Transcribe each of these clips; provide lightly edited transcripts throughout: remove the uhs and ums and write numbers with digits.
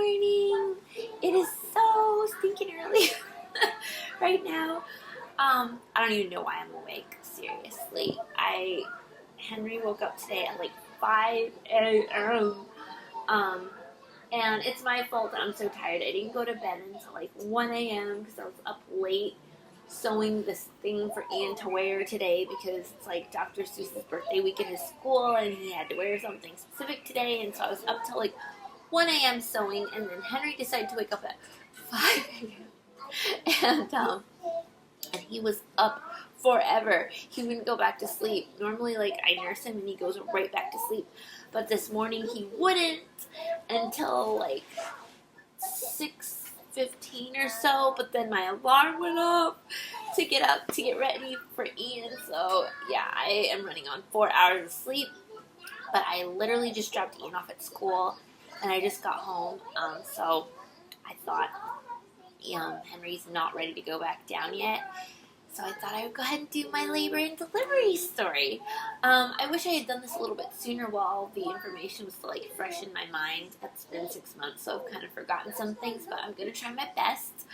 morning. It is so stinking early right now. I don't even know why I'm awake. Seriously, Henry woke up today at like 5 a.m. And it's my fault that I'm so tired. I didn't go to bed until like 1 a.m. because I was up late sewing this thing for Ian to wear today because it's like Dr. Seuss's birthday week at his school and he had to wear something specific today, and so I was up till like 1 a.m. sewing, and then Henry decided to wake up at 5 a.m. and he was up forever. He wouldn't go back to sleep. Normally, like, I nurse him and he goes right back to sleep, but this morning he wouldn't until like 6:15 or so, but then my alarm went off to get ready for Ian. So yeah, I am running on 4 hours of sleep, but I literally just dropped Ian off at school and I just got home. So I thought Henry's not ready to go back down yet, so I thought I would go ahead and do my labor and delivery story. I wish I had done this a little bit sooner while the information was still like fresh in my mind. It's been 6 months, so I've kind of forgotten some things, but I'm going to try my best.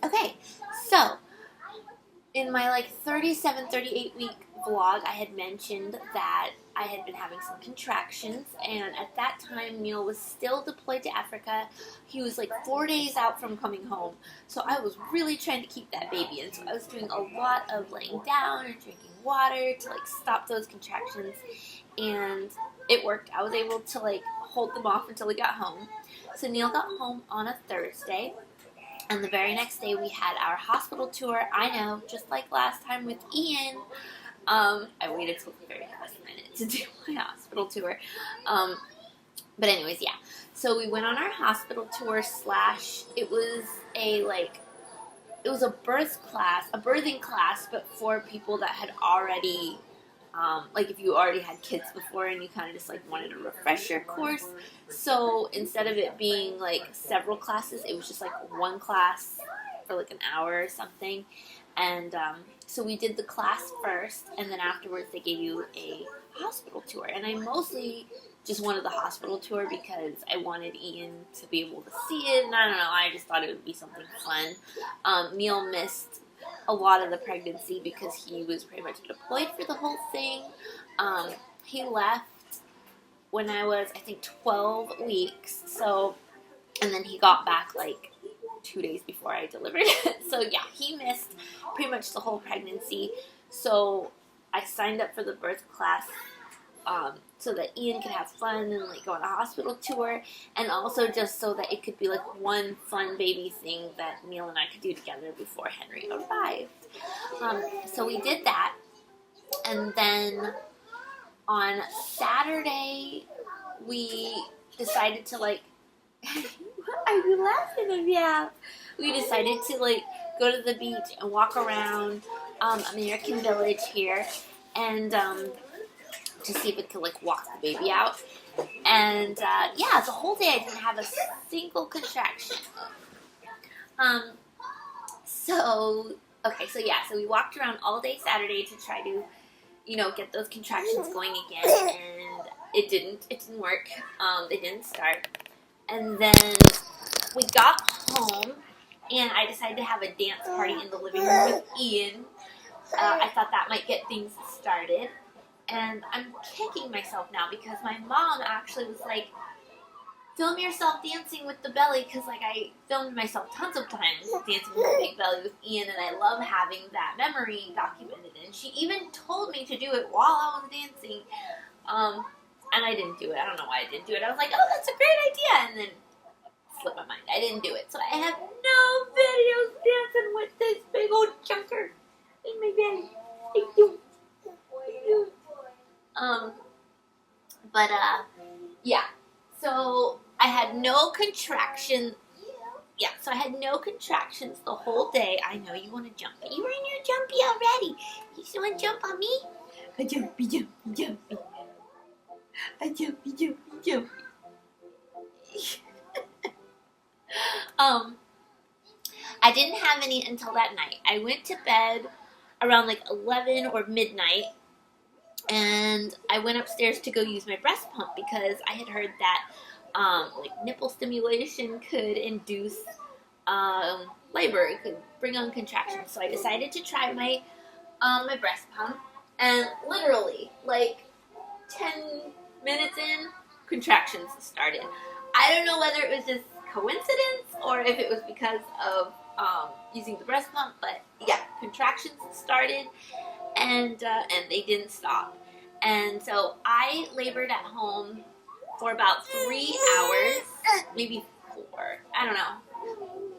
Okay, so in my like 37, 38 week vlog, I had mentioned that I had been having some contractions, and at that time Neil was still deployed to Africa. He was like 4 days out from coming home, so I was really trying to keep that baby in. So I was doing a lot of laying down and drinking water to like stop those contractions, and it worked. I was able to like hold them off until we got home. So Neil got home on a Thursday, and the very next day we had our hospital tour. I know, just like last time with Ian. I waited till the very last minute to do my hospital tour. But anyways, yeah. So we went on our hospital tour / it was a birthing class, but for people that had already, like if you already had kids before and you kind of just like wanted a refresher course. So instead of it being like several classes, it was just like one class for like an hour or something. And so we did the class first, and then afterwards they gave you a hospital tour. And I mostly just wanted the hospital tour because I wanted Ian to be able to see it. And I don't know, I just thought it would be something fun. Neil missed a lot of the pregnancy because he was pretty much deployed for the whole thing. He left when I was, I think, 12 weeks. So, and then he got back like 2 days before I delivered. So yeah, he missed pretty much the whole pregnancy. So I signed up for the birth class so that Ian could have fun and like go on a hospital tour, and also just so that it could be like one fun baby thing that Neil and I could do together before Henry arrived. So we did that, and then on Saturday we decided to like what are you laughing about? We decided to like go to the beach and walk around American Village here, and to see if it could like walk the baby out. And yeah, the whole day I didn't have a single contraction. So we walked around all day Saturday to try to, get those contractions going again, and it didn't work. They didn't start. And then we got home, and I decided to have a dance party in the living room with Ian. I thought that might get things started. And I'm kicking myself now because my mom actually was like, film yourself dancing with the belly, because like I filmed myself tons of times dancing with the big belly with Ian, and I love having that memory documented. And she even told me to do it while I was dancing. And I didn't do it. I don't know why I didn't do it. I was like, oh, that's a great idea. And then it slipped my mind. I didn't do it. So I have no videos dancing with this big old chunker in my belly. I do. Yeah. So I had no contraction. Yeah, so I had no contractions the whole day. I know you want to jump. You were in your jumpy already. You still want to jump on me? A jumpy, jumpy, jumpy. A jumpy, jumpy, jumpy. I didn't have any until that night. I went to bed around like 11 or midnight, and I went upstairs to go use my breast pump because I had heard that like nipple stimulation could induce labor. It could bring on contractions. So I decided to try my my breast pump, and literally like 10 minutes in, contractions started. I don't know whether it was just coincidence or if it was because of using the breast pump, but yeah, contractions started, and they didn't stop. And so I labored at home for about 3 hours, maybe 4. I don't know.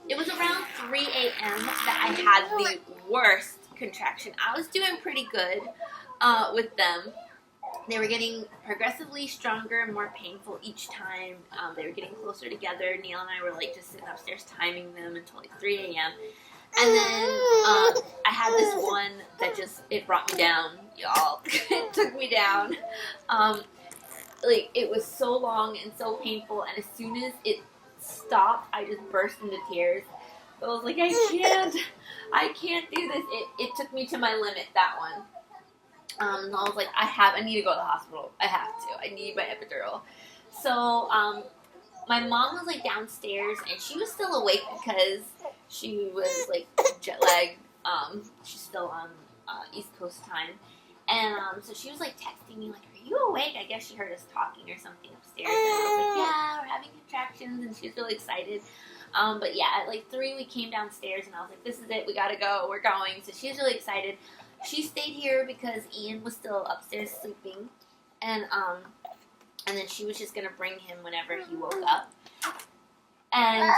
It was around 3 a.m. that I had the worst contraction. I was doing pretty good with them. They were getting progressively stronger and more painful each time. They were getting closer together. Neil and I were like just sitting upstairs timing them until like 3 a.m. And then I had this one that just, it brought me down, y'all. It took me down. Like, it was so long and so painful, and as soon as it stopped, I just burst into tears. So I was like, I can't do this. It took me to my limit, that one. And I was like, I need to go to the hospital. I have to. I need my epidural. So, my mom was like downstairs, and she was still awake because she was like jet lagged. She's still on East Coast time. And so she was like texting me like, "Are you awake?" I guess she heard us talking or something upstairs. And I was like, "Yeah, we're having contractions," and she was really excited. But yeah, at like 3 we came downstairs, and I was like, "This is it. We gotta go. We're going." So she was really excited. She stayed here because Ian was still upstairs sleeping, and then she was just gonna bring him whenever he woke up. And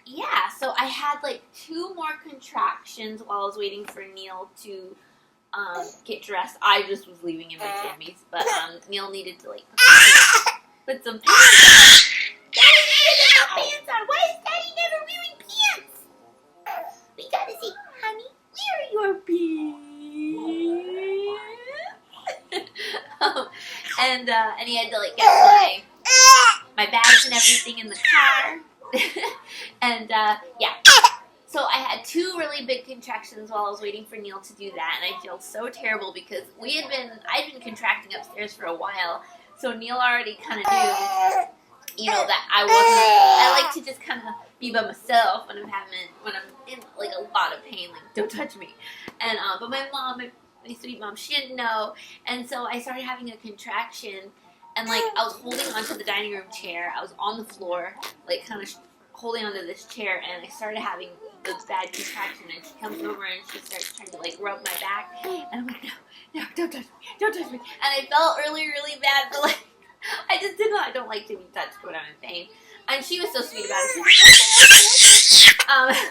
yeah, so I had like 2 more contractions while I was waiting for Neil to get dressed. I just was leaving him in jammies, but Neil needed to like put some pants on. Daddy needed to put pants on. Why is Daddy never wearing pants? We gotta see, honey, where are your pants? And he had to like get my bags and everything in the car. And yeah. So I had 2 really big contractions while I was waiting for Neil to do that, and I feel so terrible because I'd been contracting upstairs for a while, so Neil already kind of knew, that I like to just kind of be by myself when I'm in like a lot of pain, like don't touch me. And but my mom, my sweet mom, she didn't know, and so I started having a contraction, and like I was holding onto the dining room chair. I was on the floor, like kind of holding onto this chair, and I started having the bad contraction, and she comes over and she starts trying to like rub my back, and I'm like, no, don't touch me, and I felt really, really bad, but like, I don't like to be touched when I'm in pain, and she was so sweet about it. She was like, okay.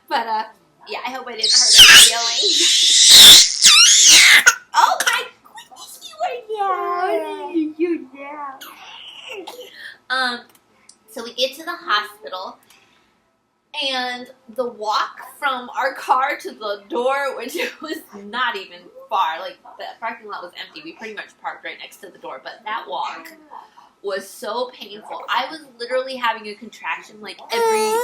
But yeah, I hope I didn't hurt her feelings. Oh my goodness, you are now. So we get to the hospital, and the walk from our car to the door, which was not even far, like the parking lot was empty. We pretty much parked right next to the door, but that walk was so painful. I was literally having a contraction like every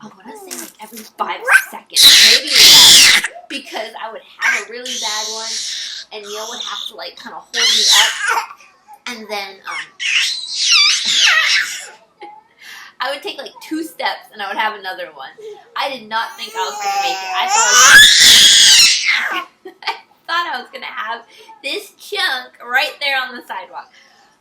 5 seconds, maybe less, because I would have a really bad one, and Neil would have to like kind of hold me up, and then I would take like 2 steps and I would have another one. I did not think I was going to make it. I thought I was going to have this chunk right there on the sidewalk.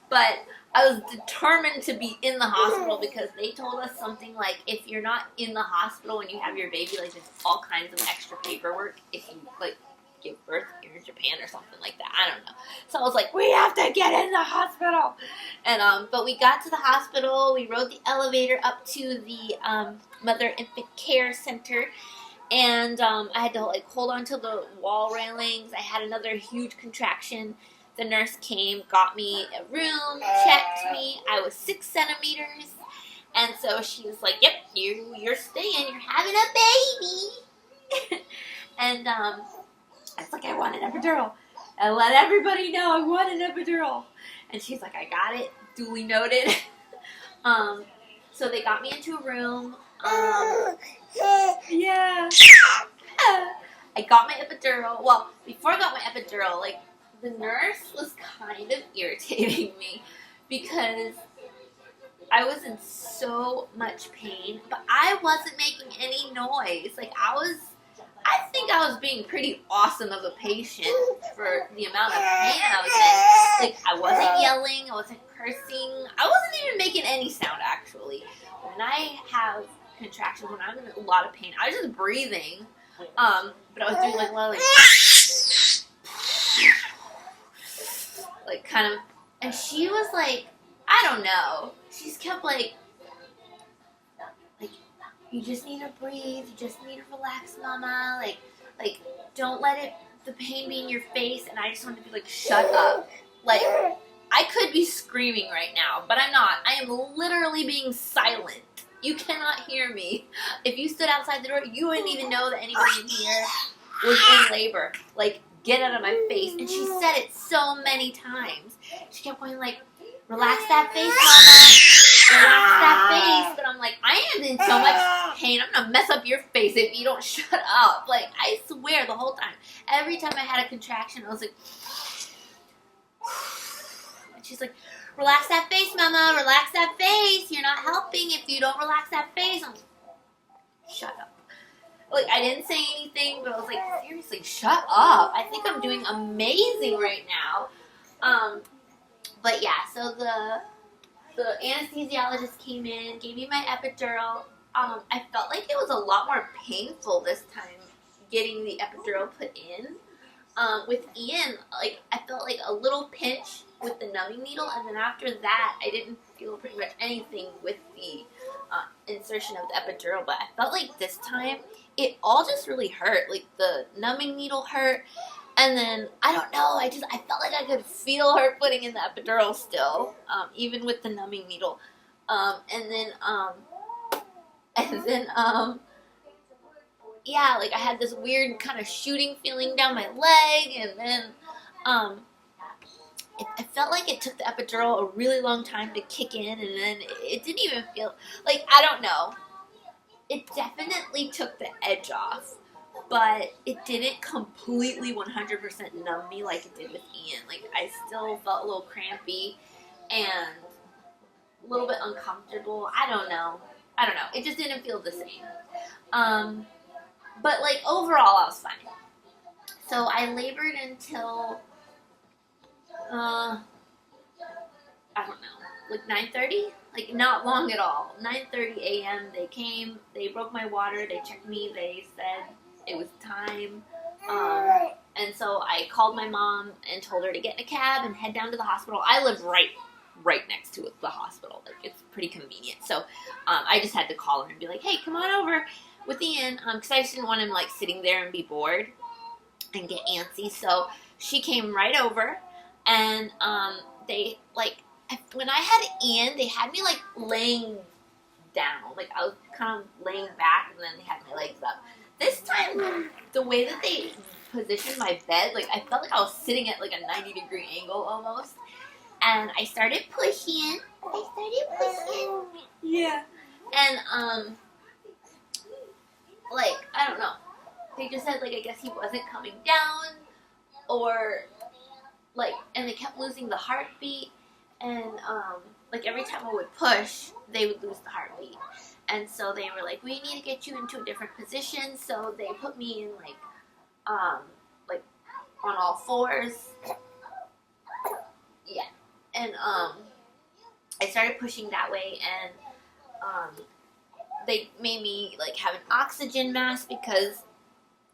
But I was determined to be in the hospital because they told us something like, if you're not in the hospital when you have your baby, like there's all kinds of extra paperwork if you like give birth here in Japan or something like that. I don't know. So I was like, we have to get in the hospital. And but we got to the hospital. We rode the elevator up to the Mother Infant Care Center, and I had to like hold on to the wall railings. I had another huge contraction. The nurse came, got me a room, checked me. I was 6 centimeters, and so she was like, "Yep, you're staying. You're having a baby." And I was like, I want an epidural. I let everybody know I want an epidural. And she's like, I got it. Duly noted. So they got me into a room. Yeah. I got my epidural. Well, before I got my epidural, like, the nurse was kind of irritating me because I was in so much pain, but I wasn't making any noise. Like, I think I was being pretty awesome of a patient for the amount of pain I was in. Like, I wasn't yelling, I wasn't cursing, I wasn't even making any sound, actually. When I have contractions, when I'm in a lot of pain, I was just breathing, but I was doing, like, a lot of, like, kind of, and she was, like, I don't know, she just kept, like, you just need to breathe, you just need to relax, mama, like, don't let the pain be in your face, and I just wanted to be like, shut up. Like, I could be screaming right now, but I'm not. I am literally being silent. You cannot hear me. If you stood outside the door, you wouldn't even know that anybody in here was in labor. Like, get out of my face. And she said it so many times. She kept going like, relax that face, mama. Relax that face. But I'm like, I am in so much pain. I'm going to mess up your face if you don't shut up. Like, I swear the whole time. Every time I had a contraction, I was like, and she's like, relax that face, mama. Relax that face. You're not helping if you don't relax that face. I'm like, shut up. Like, I didn't say anything, but I was like, seriously, shut up. I think I'm doing amazing right now. But yeah, so the anesthesiologist came in, gave me my epidural. I felt like it was a lot more painful this time getting the epidural put in. With Ian, like, I felt like a little pinch with the numbing needle, and then after that, I didn't feel pretty much anything with the insertion of the epidural, but I felt like this time, it all just really hurt. Like, the numbing needle hurt, and then, I don't know, I felt like I could feel her putting in the epidural still, even with the numbing needle. Yeah, like, I had this weird kind of shooting feeling down my leg, and then, I felt like it took the epidural a really long time to kick in, and then it didn't even feel, like, I don't know. It definitely took the edge off, but it didn't completely 100% numb me like it did with Ian. Like, I still felt a little crampy and a little bit uncomfortable. I don't know. It just didn't feel the same. But, like, overall, I was fine. So I labored until, I don't know, like 9:30? Like, not long at all. 9:30 a.m. They came, they broke my water, they checked me, they said it was time. And so I called my mom and told her to get in a cab and head down to the hospital. I live right next to the hospital. Like, it's pretty convenient. So I just had to call her and be like, hey, come on over with Ian, because I just didn't want him, like, sitting there and be bored and get antsy. So she came right over, and they, like, when I had Ian, they had me, like, laying down. Like, I was kind of laying back, and then they had my legs up. This time, the way that they positioned my bed, like, I felt like I was sitting at, like, a 90-degree angle almost. And I started pushing. Yeah. And, like, I don't know. They just said, like, I guess he wasn't coming down, or, like, and they kept losing the heartbeat, and, like, every time I would push, they would lose the heartbeat. And so they were like, we need to get you into a different position, so they put me in, like, on all fours. Yeah. And, I started pushing that way, and, they made me, like, have an oxygen mask because,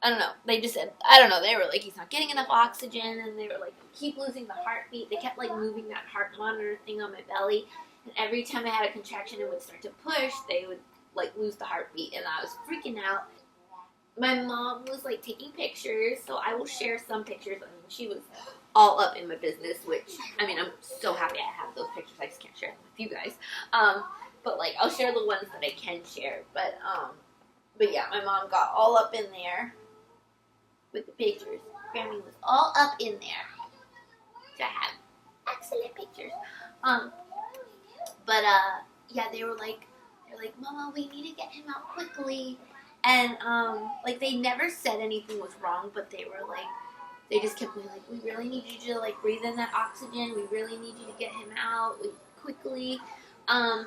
I don't know, they just said, I don't know, they were like, he's not getting enough oxygen, and they were like, keep losing the heartbeat. They kept, like, moving that heart monitor thing on my belly, and every time I had a contraction and would start to push, they would, like, lose the heartbeat, and I was freaking out. My mom was, like, taking pictures, so I will share some pictures. I mean, she was all up in my business, which, I mean, I'm so happy I have those pictures. I just can't share them with you guys. But, like, I'll share the ones that I can share. But yeah, my mom got all up in there with the pictures. Grammy was all up in there. So I have excellent pictures. Yeah, they were like, Mama, we need to get him out quickly. And, like, they never said anything was wrong, but they were like, they just kept being like, we really need you to like breathe in that oxygen. We really need you to get him out quickly. And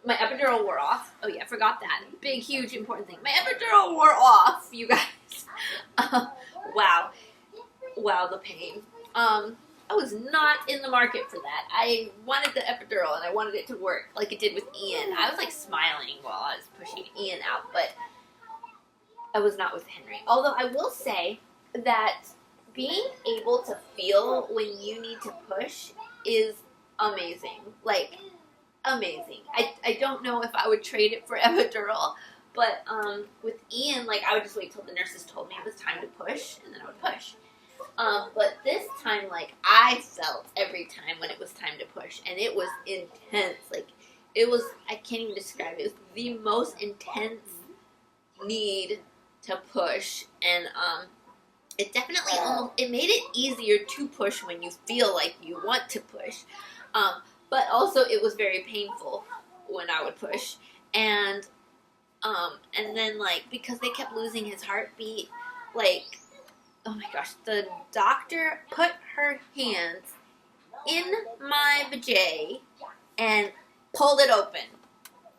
my epidural wore off. Oh yeah, I forgot that. Big, huge, important thing. My epidural wore off, you guys. Wow. Wow, the pain. I was not in the market for that. I wanted the epidural and I wanted it to work like it did with Ian. I was like smiling while I was pushing Ian out, but I was not with Henry. Although I will say that being able to feel when you need to push is amazing. Like, amazing. I don't know if I would trade it for epidural, but with Ian, like, I would just wait till the nurses told me it was time to push, and then I would push. But this time, like, I felt every time when it was time to push, and it was intense. Like, it was, I can't even describe it. It was the most intense need to push, and it definitely it made it easier to push when you feel like you want to push. But also it was very painful when I would push, and then, like, because they kept losing his heartbeat, like, oh my gosh, the doctor put her hands in my vajay and pulled it open.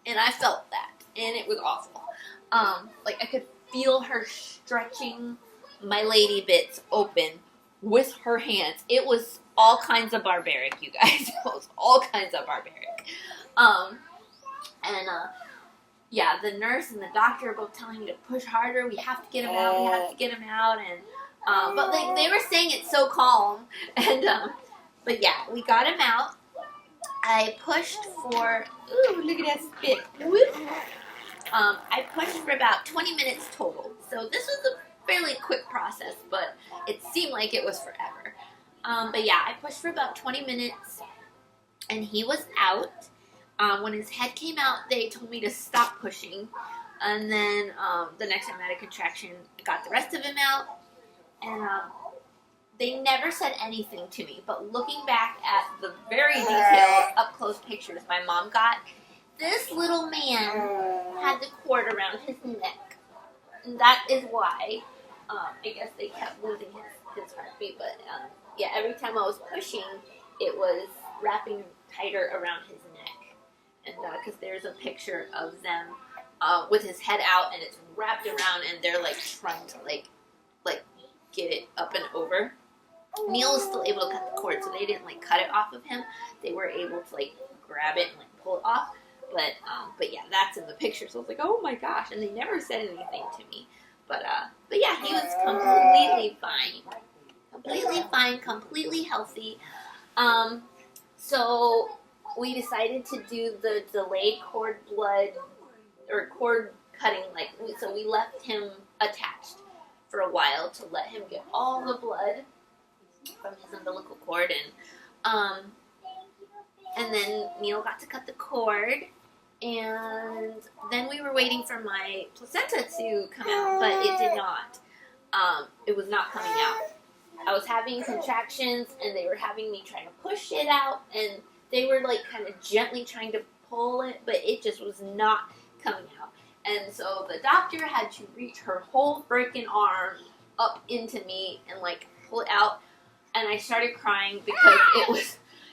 And I felt that. And it was awful. Like, I could feel her stretching my lady bits open with her hands. It was all kinds of barbaric, you guys. It was all kinds of barbaric. Yeah, the nurse and the doctor were both telling me to push harder. We have to get him out. We have to get him out. And but like they were saying it so calm. And but yeah, we got him out. I pushed for look at that spit. Whoop. I pushed for about 20 minutes total. So this was a fairly quick process, but it seemed like it was forever. But yeah, I pushed for about 20 minutes, and he was out. When his head came out, they told me to stop pushing. And then the next time I had a contraction, I got the rest of him out. And they never said anything to me. But looking back at the very detailed, up-close pictures my mom got, this little man had the cord around his neck. And that is why, I guess they kept losing his heartbeat. But yeah, every time I was pushing, it was wrapping tighter around his neck. And because there's a picture of them with his head out, and it's wrapped around, and they're like trying to like get it up and over. Neil was still able to cut the cord, so they didn't like cut it off of him. They were able to like grab it and like pull it off. But yeah, that's in the picture. So I was like, oh my gosh, and they never said anything to me. But yeah, he was completely fine, completely healthy. So we decided to do the delayed cord blood or cord cutting, so we left him attached for a while to let him get all the blood from his umbilical cord, and then Neil got to cut the cord, and then we were waiting for my placenta to come out, but it did not. It was not coming out. I was having contractions, and they were having me trying to push it out, and they were like kind of gently trying to pull it, but it just was not coming out. And so the doctor had to reach her whole freaking arm up into me and like pull it out. And I started crying because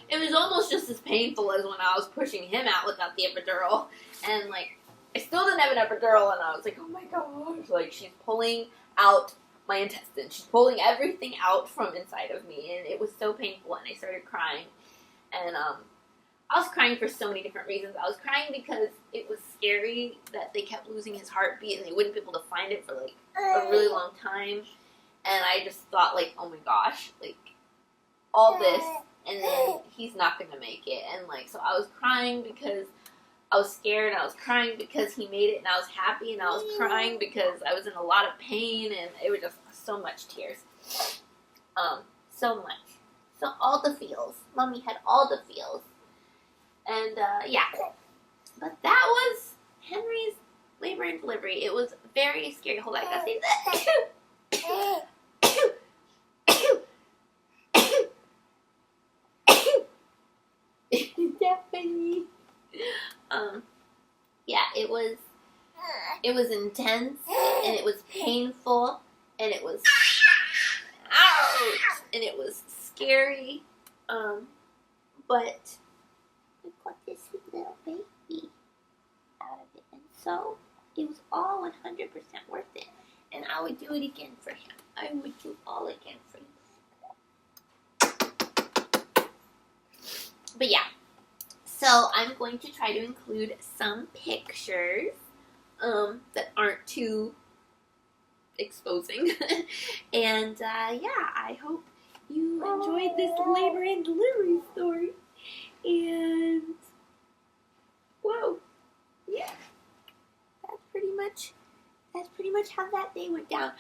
it was almost just as painful as when I was pushing him out without the epidural. And like, I still didn't have an epidural, and I was like, oh my gosh, like she's pulling out my intestines. She's pulling everything out from inside of me, and it was so painful, and I started crying. And I was crying for so many different reasons. I was crying because it was scary that they kept losing his heartbeat, and they wouldn't be able to find it for like a really long time. And I just thought, like, oh my gosh, like, all this, and then he's not going to make it. And, like, so I was crying because I was scared, and I was crying because he made it, and I was happy, and I was crying because I was in a lot of pain, and it was just so much tears. So much. So all the feels. Mommy had all the feels. And, yeah. But that was Henry's labor and delivery. It was very scary. Hold on, I gotta say that. Definitely. Yeah, it was intense, and it was painful, and it was out, and it was scary. But we got this sweet little baby out of it, and so it was all 100% worth it. And I would do it again for him. I would do all again for you. But yeah, so I'm going to try to include some pictures that aren't too exposing. And yeah, I hope you enjoyed this labor and delivery story. And whoa, yeah, that's pretty much how that day went down.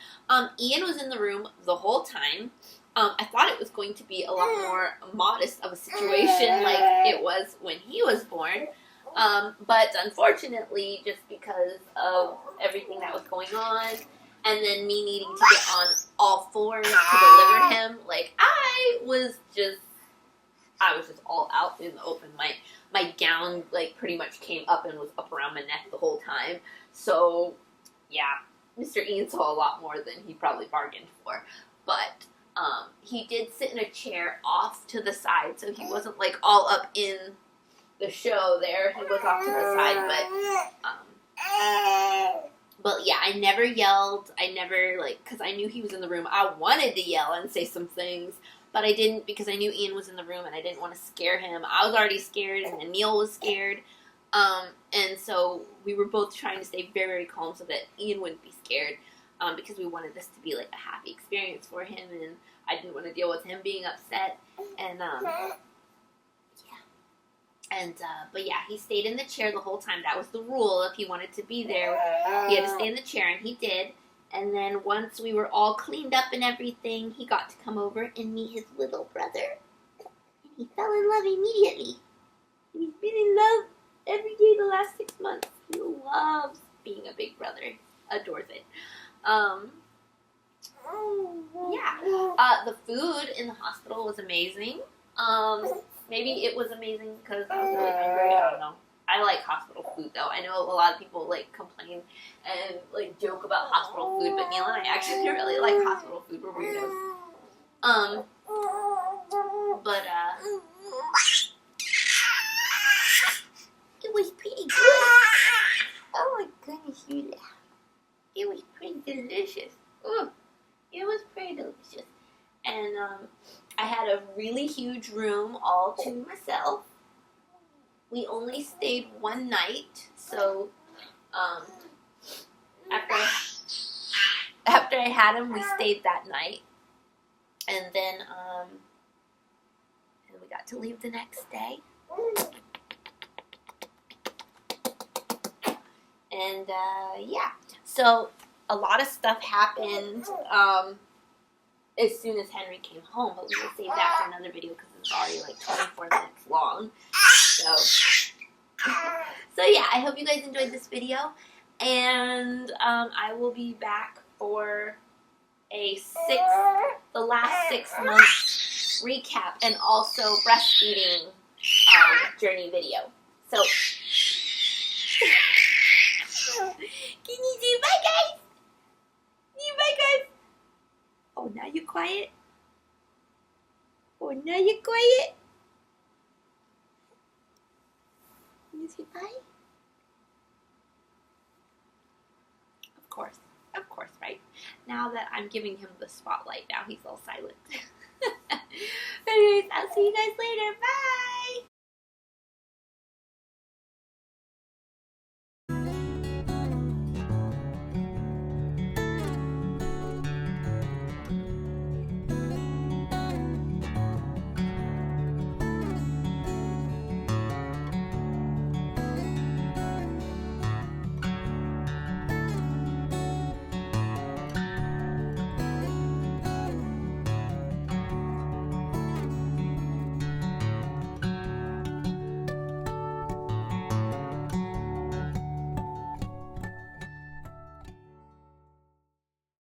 Ian was in the room the whole time. I thought it was going to be a lot more modest of a situation like it was when he was born. But unfortunately, just because of everything that was going on, and then me needing to get on all fours to deliver him, like I was just all out in the open. My gown like pretty much came up and was up around my neck the whole time. So yeah, Mr. Ian saw a lot more than he probably bargained for. But he did sit in a chair off to the side, so he wasn't like all up in the show there. He was off to the side, but yeah, I never yelled. I never, like, because I knew he was in the room. I wanted to yell and say some things, but I didn't because I knew Ian was in the room and I didn't want to scare him. I was already scared, and then Neil was scared. And so we were both trying to stay very, very calm so that Ian wouldn't be scared, because we wanted this to be like a happy experience for him, and I didn't want to deal with him being upset. And but yeah, he stayed in the chair the whole time. That was the rule. If he wanted to be there, he had to stay in the chair, and he did. And then once we were all cleaned up and everything, he got to come over and meet his little brother. And he fell in love immediately. And he's been in love every day the last 6 months. He loves being a big brother. Adores it. Yeah. The food in the hospital was amazing. Maybe it was amazing because I was really hungry. I don't know. I like hospital food though. I know a lot of people like complain and like joke about hospital food, but Neil and I actually really like hospital food. We're weirdos. But it was pretty good. Oh my goodness, you laugh. It was pretty delicious. Ooh, it was pretty delicious. And I had a really huge room all to myself. We only stayed one night, so after I had him, we stayed that night, and then we got to leave the next day. And yeah, so a lot of stuff happened as soon as Henry came home, but we will save that for another video because it's already like 24 minutes long. So yeah, I hope you guys enjoyed this video, and I will be back for the last 6 months recap and also breastfeeding journey video. So can you say bye, guys? Bye, guys. Oh, now you're quiet? Oh, now you're quiet? Can you say bye? Of course, right? Now that I'm giving him the spotlight, now he's all silent. Anyways, I'll see you guys later. Bye!